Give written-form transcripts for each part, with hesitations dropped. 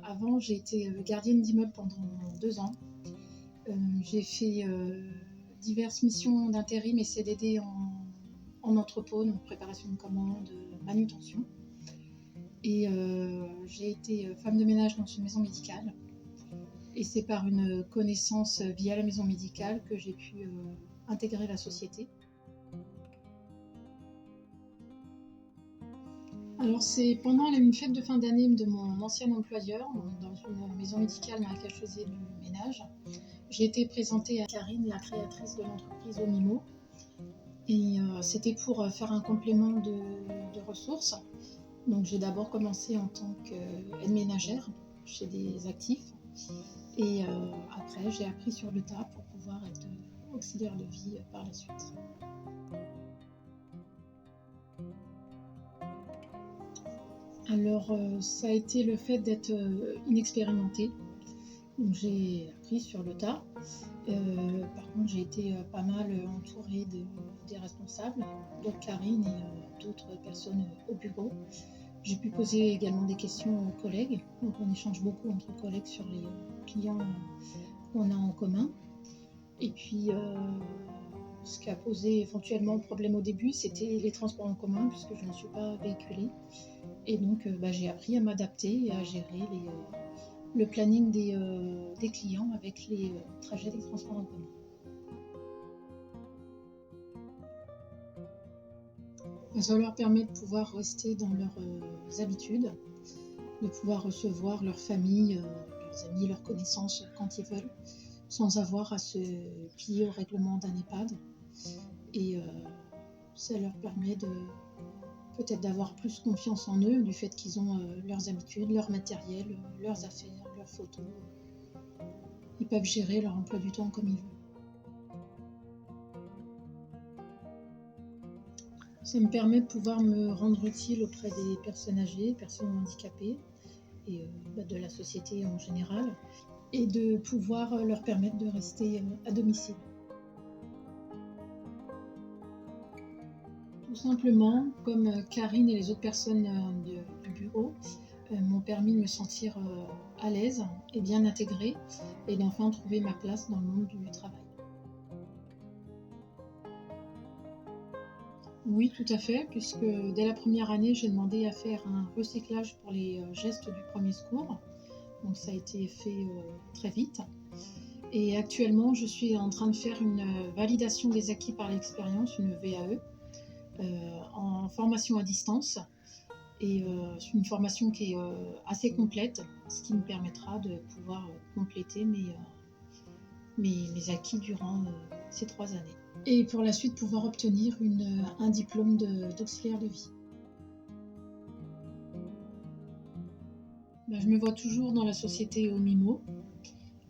Avant, j'ai été gardienne d'immeuble pendant 2 ans. J'ai fait diverses missions d'intérim et CDD en entrepôt, donc préparation de commandes, manutention. Et j'ai été femme de ménage dans une maison médicale. Et c'est par une connaissance via la maison médicale que j'ai pu intégrer la société. Alors c'est pendant une fête de fin d'année de mon ancien employeur, dans une maison médicale dans laquelle je faisais du ménage. J'ai été présentée à Karine, la créatrice de l'entreprise Omimo. Et c'était pour faire un complément de ressources. Donc j'ai d'abord commencé en tant qu'aide ménagère chez des actifs. Et après, j'ai appris sur le tas pour pouvoir être auxiliaire de vie par la suite. Alors, ça a été le fait d'être inexpérimentée. Donc, j'ai appris sur le tas. Par contre, j'ai été pas mal entourée des responsables, dont Karine et d'autres personnes au bureau. J'ai pu poser également des questions aux collègues. Donc, on échange beaucoup entre collègues sur les clients qu'on a en commun. Et puis, ce qui a posé éventuellement problème au début, c'était les transports en commun, puisque je ne suis pas véhiculée. Et donc, j'ai appris à m'adapter et à gérer le planning des clients avec les trajets des transports en commun. Ça leur permet de pouvoir rester dans leurs habitudes, de pouvoir recevoir leur famille, leurs amis, leurs connaissances quand ils veulent, sans avoir à se plier au règlement d'un EHPAD. Et ça leur permet peut-être d'avoir plus confiance en eux, du fait qu'ils ont leurs habitudes, leur matériel, leurs affaires, leurs photos. Ils peuvent gérer leur emploi du temps comme ils veulent. Ça me permet de pouvoir me rendre utile auprès des personnes âgées, personnes handicapées et de la société en général, et de pouvoir leur permettre de rester à domicile. Tout simplement, comme Karine et les autres personnes du bureau m'ont permis de me sentir à l'aise et bien intégrée, et d'enfin trouver ma place dans le monde du travail. Oui, tout à fait, puisque dès la première année, j'ai demandé à faire un recyclage pour les gestes du premier secours. Donc ça a été fait très vite. Et actuellement, je suis en train de faire une validation des acquis par l'expérience, une VAE, en formation à distance. Et c'est une formation qui est assez complète, ce qui me permettra de pouvoir compléter mes acquis durant ces 3 années. Et pour la suite, pouvoir obtenir un diplôme d'auxiliaire de vie. Je me vois toujours dans la société Omimo,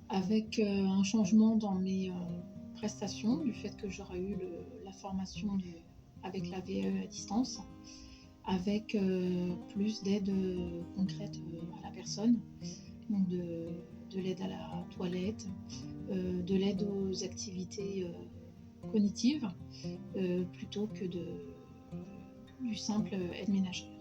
avec un changement dans mes prestations, du fait que j'aurai eu la formation avec la VAE à distance, avec plus d'aide concrète à la personne, donc de l'aide à la toilette, de l'aide aux activités cognitives, plutôt que du simple aide ménagère.